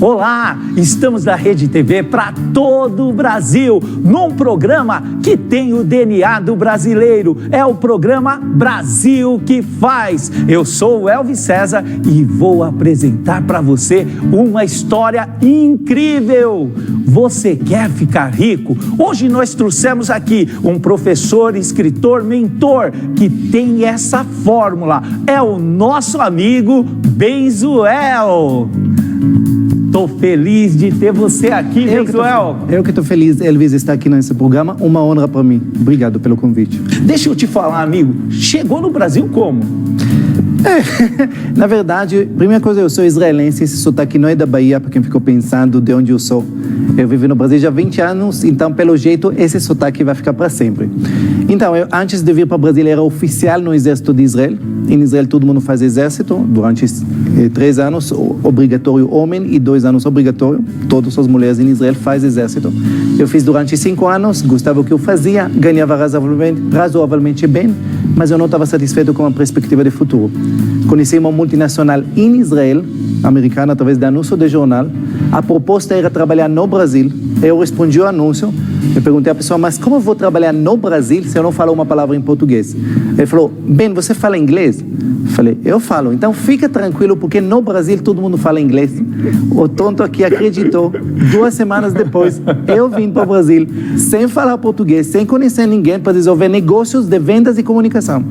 Olá, estamos na Rede TV para todo o Brasil, num programa que tem o DNA do brasileiro, é o programa Brasil que Faz. Eu sou o Elvis César e vou apresentar para você uma história incrível. Você quer ficar rico? Hoje nós trouxemos aqui um professor, escritor, mentor que tem essa fórmula, é o nosso amigo Benzuel. Estou feliz de ter você aqui, Benzuel. Eu que estou feliz, Elvis, estar aqui nesse programa. Uma honra para mim. Obrigado pelo convite. Deixa eu te falar, amigo. Chegou no Brasil como? Na verdade, primeira coisa, eu sou israelense. Esse sotaque não é da Bahia, para quem ficou pensando de onde eu sou. Eu vivo no Brasil já há 20 anos, então, pelo jeito, esse sotaque vai ficar para sempre. Então, antes de vir para o Brasil, era oficial no exército de Israel. Em Israel, todo mundo faz exército. Durante 3 anos, obrigatório homem, e 2 anos obrigatório. Todas as mulheres em Israel fazem exército. Eu fiz durante 5 anos, gostava do que eu fazia, ganhava razoavelmente bem, mas eu não estava satisfeito com a perspectiva de futuro. Conheci uma multinacional em Israel, americana, através de anúncio de jornal. A proposta era trabalhar no Brasil. Eu respondi o anúncio. Eu perguntei à pessoa, mas como eu vou trabalhar no Brasil se eu não falo uma palavra em português? Ele falou, bem, você fala inglês? Eu falei, eu falo. Então fica tranquilo, porque no Brasil todo mundo fala inglês. O tonto aqui acreditou. 2 semanas depois, eu vim para o Brasil sem falar português, sem conhecer ninguém, para desenvolver negócios de vendas e comunicação.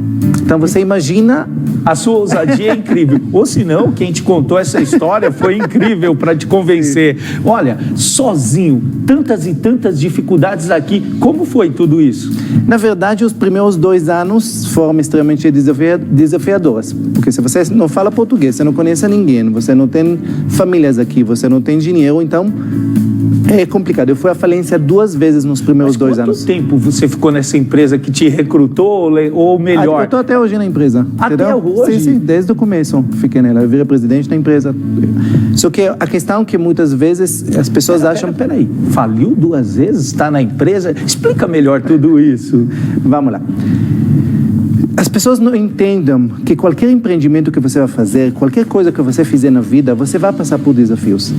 Então você imagina... A sua ousadia é incrível. Ou se não, quem te contou essa história foi incrível para te convencer. Olha, sozinho, tantas e tantas dificuldades aqui. Como foi tudo isso? Na verdade, os primeiros 2 anos foram extremamente desafiadores. Porque se você não fala português, você não conhece ninguém, você não tem famílias aqui, você não tem dinheiro, então... é complicado. Eu fui à falência 2 vezes nos primeiros 2 anos. Quanto tempo você ficou nessa empresa que te recrutou, ou melhor? Eu estou até hoje na empresa. Até entendeu? hoje? Sim, desde o começo fiquei nela. Eu virei presidente da empresa. Só que a questão é que muitas vezes as pessoas acham... Peraí, faliu 2 vezes? Está na empresa? Explica melhor tudo isso. Vamos lá. As pessoas não entendem que qualquer empreendimento que você vai fazer, qualquer coisa que você fizer na vida, você vai passar por desafios.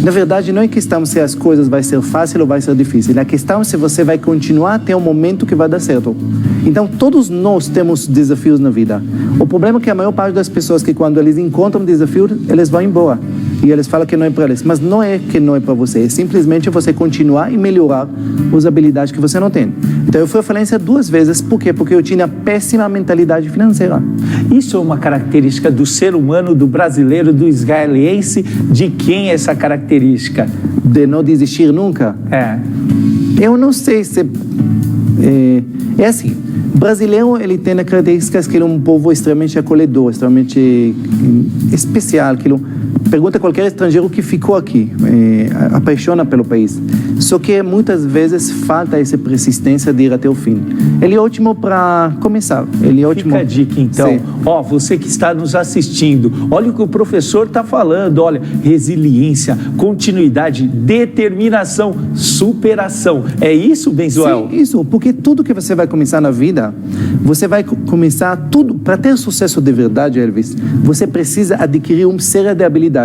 Na verdade, não é questão se as coisas vai ser fácil ou vai ser difícil. A questão é se você vai continuar até o momento que vai dar certo. Então, todos nós temos desafios na vida. O problema é que a maior parte das pessoas que quando eles encontram desafios, eles vão embora. E eles falam que não é para eles. Mas não é que não é para você. É simplesmente você continuar e melhorar as habilidades que você não tem. Então, eu fui à falência 2 vezes. Por quê? Porque eu tinha péssima mentalidade financeira. Isso é uma característica do ser humano, do brasileiro, do israelense. De quem é essa característica? De não desistir nunca? É. Eu não sei se... É assim, o brasileiro, ele tem a característica que ele é um povo extremamente acolhedor, extremamente especial. Pergunta a qualquer estrangeiro que ficou aqui, apaixona pelo país. Só que muitas vezes falta essa persistência de ir até o fim. Ele é ótimo para começar. Ele é ótimo. Fica a dica, então. Ó, você que está nos assistindo, olha o que o professor está falando. Olha, resiliência, continuidade, determinação, superação. É isso, Benzuel? Sim, isso. Porque tudo que você vai começar na vida, você vai começar tudo. Para ter sucesso de verdade, Elvis, você precisa adquirir uma série de habilidades.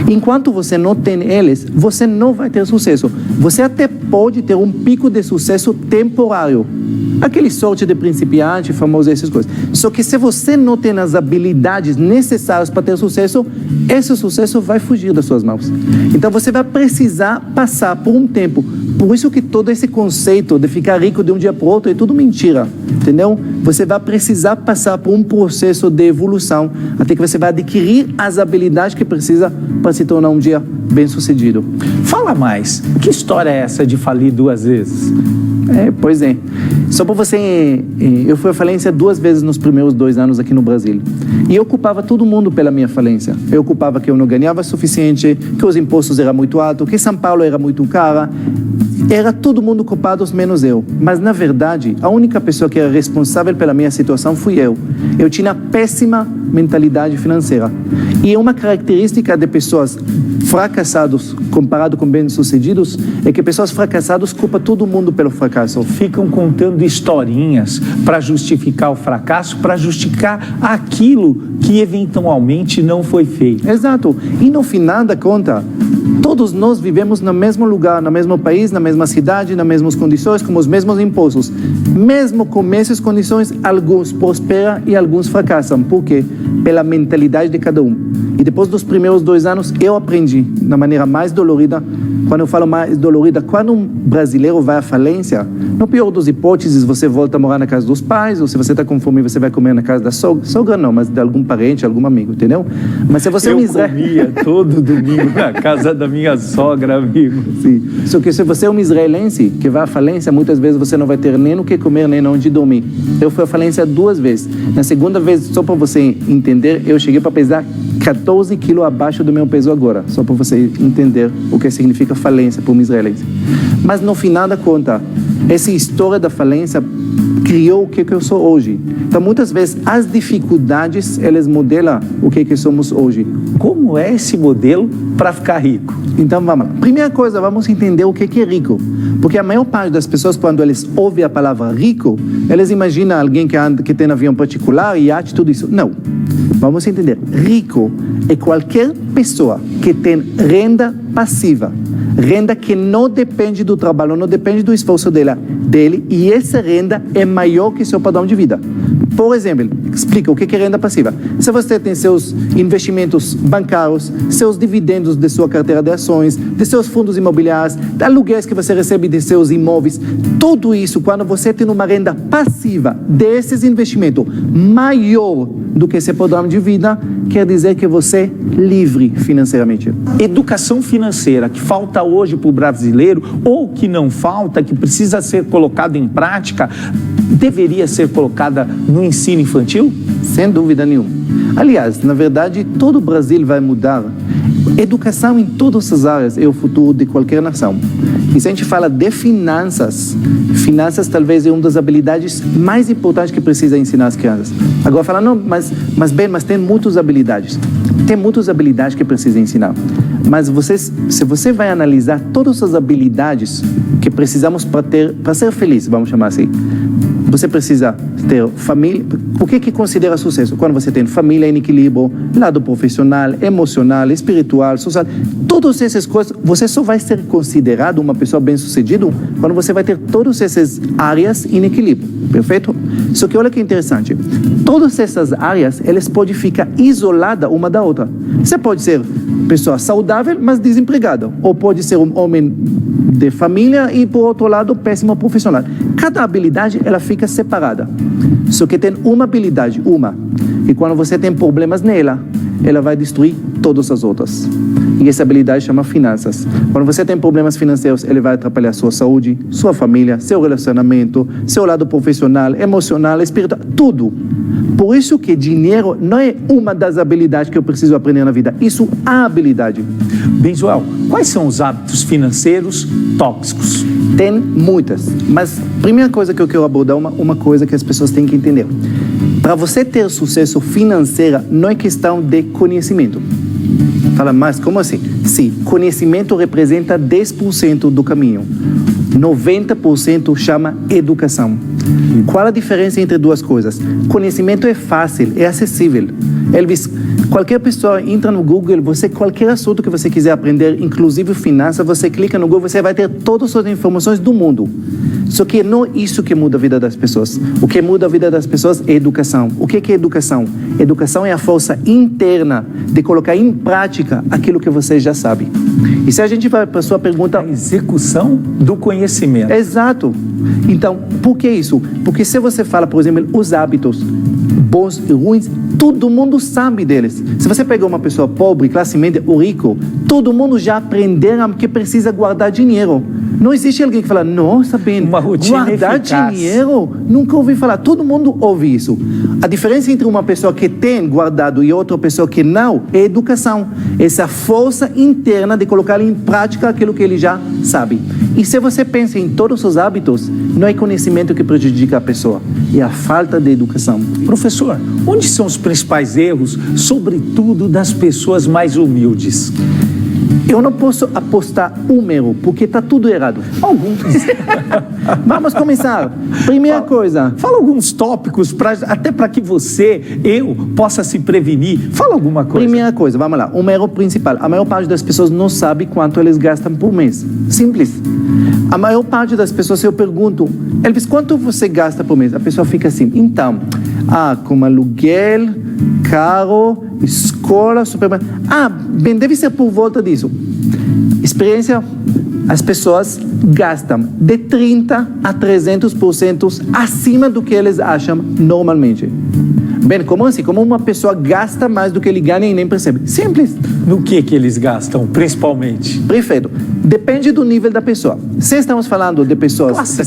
Enquanto você não tem eles, você não vai ter sucesso. Você até pode ter um pico de sucesso temporário. Aquele sorte de principiante, famoso, essas coisas. Só que se você não tem as habilidades necessárias para ter sucesso, esse sucesso vai fugir das suas mãos. Então você vai precisar passar por um tempo. Por isso que todo esse conceito de ficar rico de um dia para o outro é tudo mentira, entendeu? Você vai precisar passar por um processo de evolução até que você vai adquirir as habilidades que precisa para se tornar um dia bem-sucedido. Fala mais. Que história é essa de falir 2 vezes? Pois é. Só para você... Eu fui à falência 2 vezes nos primeiros 2 anos aqui no Brasil. E eu culpava todo mundo pela minha falência. Eu culpava que eu não ganhava o suficiente, que os impostos eram muito altos, que São Paulo era muito cara. Era todo mundo culpado, menos eu. Mas, na verdade, a única pessoa que era responsável pela minha situação fui eu. Eu tinha péssima mentalidade financeira. E uma característica de pessoas fracassadas comparado com bem-sucedidos é que pessoas fracassadas culpam todo mundo pelo fracasso. Ficam contando historinhas para justificar o fracasso, para justificar aquilo que eventualmente não foi feito. Exato. E no final da conta, todos nós vivemos no mesmo lugar, no mesmo país, na mesma cidade, nas mesmas condições, com os mesmos impostos. Mesmo com essas condições, alguns prosperam e alguns fracassam. Por quê? Pela mentalidade de cada um. E depois dos primeiros 2 anos, eu aprendi, da maneira mais dolorida, quando eu falo mais dolorida, quando um brasileiro vai à falência, no pior das hipóteses, você volta a morar na casa dos pais, ou se você está com fome, você vai comer na casa da sogra não, mas de algum parente, algum amigo, entendeu? Mas se você comia todo domingo na casa da minha sogra, amigo. Sim. Só que se você é um israelense que vai à falência, muitas vezes você não vai ter nem o que comer, nem onde dormir. Eu fui à falência 2 vezes. Na segunda vez, só para você entender, eu cheguei para pesar 14 quilos abaixo do meu peso agora, só para você entender o que significa falência para um israelense. Mas no final da conta, essa história da falência criou o que eu sou hoje. Então, muitas vezes, as dificuldades, elas modelam o que somos hoje. Como é esse modelo para ficar rico? Então, vamos lá. Primeira coisa, vamos entender o que é rico. Porque a maior parte das pessoas, quando eles ouvem a palavra rico, eles imaginam alguém que tem avião particular, iate, tudo isso. Não. Vamos entender. Rico é qualquer pessoa que tem renda passiva, renda que não depende do trabalho, não depende do esforço dele, e essa renda é maior que seu padrão de vida. Por exemplo, explica o que é renda passiva. Se você tem seus investimentos bancários, seus dividendos de sua carteira de ações, de seus fundos imobiliários, de aluguéis que você recebe de seus imóveis, tudo isso, quando você tem uma renda passiva desses investimentos maior do que seu padrão de vida, quer dizer que você é livre financeiramente. Educação financeira que falta hoje para o brasileiro, ou que não falta, que precisa ser colocada em prática, deveria ser colocada no ensino infantil? Sem dúvida nenhuma. Aliás, na verdade, todo o Brasil vai mudar. Educação em todas as áreas é o futuro de qualquer nação. E se a gente fala de finanças, finanças talvez é uma das habilidades mais importantes que precisa ensinar as crianças. Agora fala, não, mas tem muitas habilidades. Tem muitas habilidades que precisa ensinar. Mas se você vai analisar todas as habilidades que precisamos para ser feliz, vamos chamar assim, você precisa ter família. O que considera sucesso? Quando você tem família em equilíbrio, lado profissional, emocional, espiritual, social, todas essas coisas, você só vai ser considerado uma pessoa bem-sucedida quando você vai ter todas essas áreas em equilíbrio, perfeito? Só que olha que interessante, todas essas áreas, elas podem ficar isoladas uma da outra. Você pode ser pessoa saudável, mas desempregada, ou pode ser um homem de família e, por outro lado, péssimo profissional. Cada habilidade, ela fica separada. Só que tem uma habilidade, e quando você tem problemas nela, ela vai destruir todas as outras. E essa habilidade chama finanças. Quando você tem problemas financeiros, ele vai atrapalhar sua saúde, sua família, seu relacionamento, seu lado profissional, emocional, espiritual, tudo. Por isso que dinheiro não é uma das habilidades que eu preciso aprender na vida. Isso é a habilidade. Bem, Joel, quais são os hábitos financeiros tóxicos? Tem muitas, mas a primeira coisa que eu quero abordar é uma coisa que as pessoas têm que entender. Para você ter sucesso financeiro, não é questão de conhecimento. Fala, mas como assim? Sim, conhecimento representa 10% do caminho. 90% chama educação. Qual a diferença entre duas coisas? Conhecimento é fácil, é acessível. Elvis, qualquer pessoa entra no Google, qualquer assunto que você quiser aprender, inclusive finanças, você clica no Google, você vai ter todas as informações do mundo. Só que não é isso que muda a vida das pessoas. O que muda a vida das pessoas é educação. O que é educação? Educação é a força interna de colocar em prática aquilo que você já sabe. E se a gente vai para a sua pergunta... A execução do conhecimento. Exato. Então, por que isso? Porque se você fala, por exemplo, os hábitos bons e ruins, todo mundo sabe deles. Se você pegar uma pessoa pobre, classe média ou rico, todo mundo já aprendeu que precisa guardar dinheiro. Não existe alguém que fala, nossa, bem, Uma rotina guardar eficaz. dinheiro, nunca ouvi falar. Todo mundo ouve isso. A diferença entre uma pessoa que tem guardado e outra pessoa que não é educação. Essa força interna de colocar em prática aquilo que ele já sabe. E se você pensa em todos os hábitos, não é conhecimento que prejudica a pessoa, é a falta de educação. Professor, onde são os principais erros, sobretudo das pessoas mais humildes? Eu não posso apostar um erro, porque está tudo errado. Alguns. Vamos começar. Primeira coisa. Fala alguns tópicos, até para que eu possa se prevenir. Fala alguma coisa. Primeira coisa, vamos lá. Um erro principal. A maior parte das pessoas não sabe quanto eles gastam por mês. Simples. A maior parte das pessoas, se eu pergunto, Elvis, quanto você gasta por mês? A pessoa fica assim, então, com aluguel, carro, escola, supermercado. Bem, deve ser por volta disso. Experiência, as pessoas gastam de 30% a 300% acima do que eles acham normalmente. Bem, como assim? Como uma pessoa gasta mais do que ele ganha e nem percebe? Simples. No que eles gastam, principalmente? Perfeito. Depende do nível da pessoa. Se estamos falando de pessoas Classe da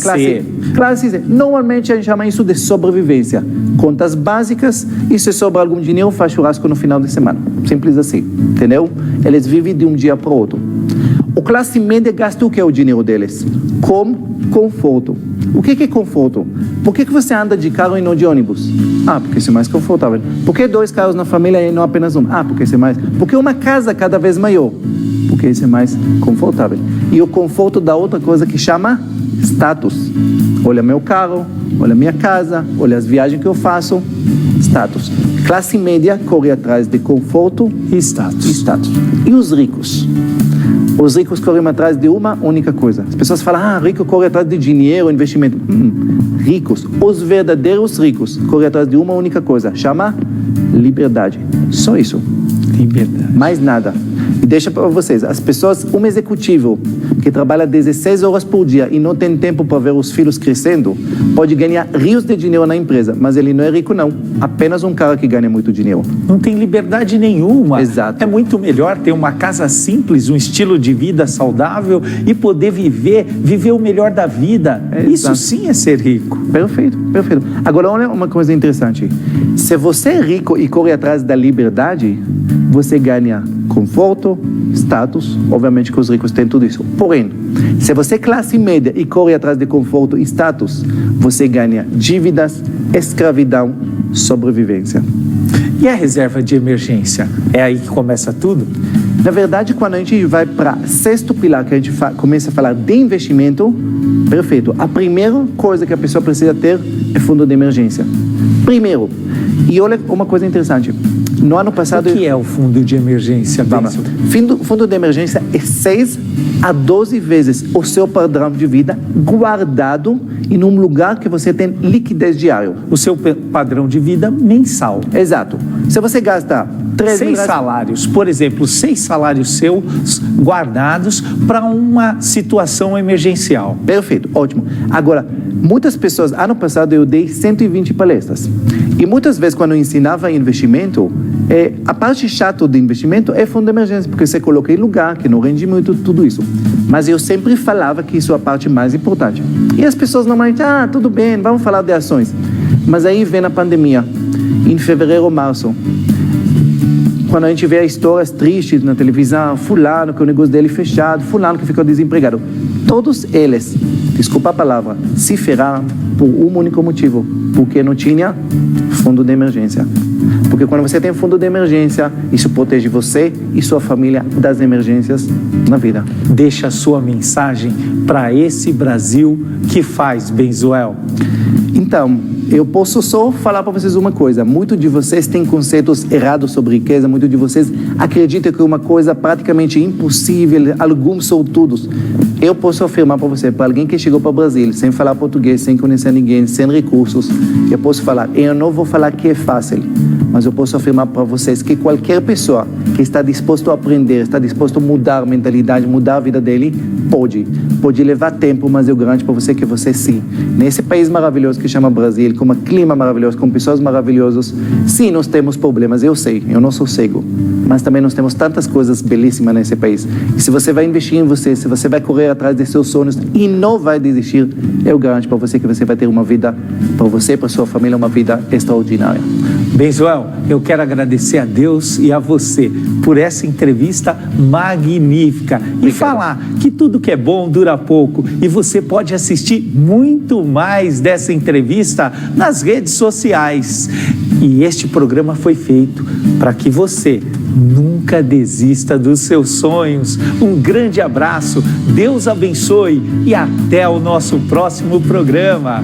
classe C, normalmente a gente chama isso de sobrevivência. Contas básicas e se sobra algum dinheiro, faz churrasco no final de semana. Simples assim, entendeu? Eles vivem de um dia para o outro. O classe média gasta o que é o dinheiro deles? Com conforto. O que é conforto? Por que você anda de carro e não de ônibus? Porque isso é mais confortável. Por que 2 carros na família e não apenas um? Porque isso é mais. Porque uma casa cada vez maior? Porque isso é mais confortável. E o conforto dá outra coisa que chama status. Olha meu carro, olha minha casa, olha as viagens que eu faço. Status. Classe média corre atrás de conforto E status. E os ricos? Os ricos correm atrás de uma única coisa. As pessoas falam, rico corre atrás de dinheiro, investimento. Ricos, os verdadeiros ricos, correm atrás de uma única coisa. Chama liberdade. Só isso. Liberdade. Mais nada. E deixa para vocês, as pessoas, um executivo que trabalha 16 horas por dia e não tem tempo para ver os filhos crescendo, pode ganhar rios de dinheiro na empresa, mas ele não é rico não. Apenas um cara que ganha muito dinheiro. Não tem liberdade nenhuma. Exato. É muito melhor ter uma casa simples, um estilo de vida saudável e poder viver o melhor da vida. Isso sim é ser rico. Perfeito, perfeito. Agora, olha uma coisa interessante. Se você é rico e corre atrás da liberdade, você ganha conforto, status, obviamente que os ricos têm tudo isso. Porém, se você é classe média e corre atrás de conforto e status, você ganha dívidas, escravidão, sobrevivência. E a reserva de emergência? É aí que começa tudo? Na verdade, quando a gente vai para sexto pilar, que a gente começa a falar de investimento, perfeito. A primeira coisa que a pessoa precisa ter é fundo de emergência. Primeiro, e olha uma coisa interessante. No ano passado... O que é o fundo de emergência? Fundo de emergência é 6 a 12 vezes o seu padrão de vida guardado em um lugar que você tem liquidez diária. O seu padrão de vida mensal. Exato. Se você gasta 6 salários, por exemplo, 6 salários seus guardados para uma situação emergencial. Perfeito, ótimo. Agora, muitas pessoas, ano passado eu dei 120 palestras. E muitas vezes quando eu ensinava investimento, a parte chata do investimento é fundo de emergência, porque você coloca em lugar, que não rende muito, tudo isso. Mas eu sempre falava que isso é a parte mais importante. E as pessoas normalmente, tudo bem, vamos falar de ações. Mas aí vem a pandemia, em fevereiro ou março. Quando a gente vê histórias tristes na televisão, fulano que o negócio dele fechado, fulano que ficou desempregado. Todos eles, desculpa a palavra, se ferraram por um único motivo, porque não tinha fundo de emergência. Porque quando você tem fundo de emergência, isso protege você e sua família das emergências na vida. Deixa a sua mensagem para esse Brasil que faz, Benzuel. Então, eu posso só falar para vocês uma coisa. Muitos de vocês têm conceitos errados sobre riqueza. Muitos de vocês acreditam que é uma coisa praticamente impossível. Alguns sortudos. Eu posso afirmar para você, para alguém que chegou para o Brasil sem falar português, sem conhecer ninguém, sem recursos, eu posso falar, eu não vou falar que é fácil, mas eu posso afirmar para vocês que qualquer pessoa que está disposto a aprender, está disposto a mudar a mentalidade, mudar a vida dele, pode levar tempo, mas eu garanto para você que você sim. Nesse país maravilhoso que chama chama Brasil, com um clima maravilhoso, com pessoas maravilhosas. Sim, nós temos problemas, eu sei, eu não sou cego, mas também nós temos tantas coisas belíssimas nesse país. E se você vai investir em você, se você vai correr atrás de seus sonhos e não vai desistir, eu garanto para você que você vai ter uma vida, para você, para sua família, uma vida extraordinária. Bem, Joel, eu quero agradecer a Deus e a você por essa entrevista magnífica. E falar que tudo que é bom dura pouco. E você pode assistir muito mais dessa entrevista nas redes sociais. E este programa foi feito para que você nunca desista dos seus sonhos. Um grande abraço, Deus abençoe e até o nosso próximo programa.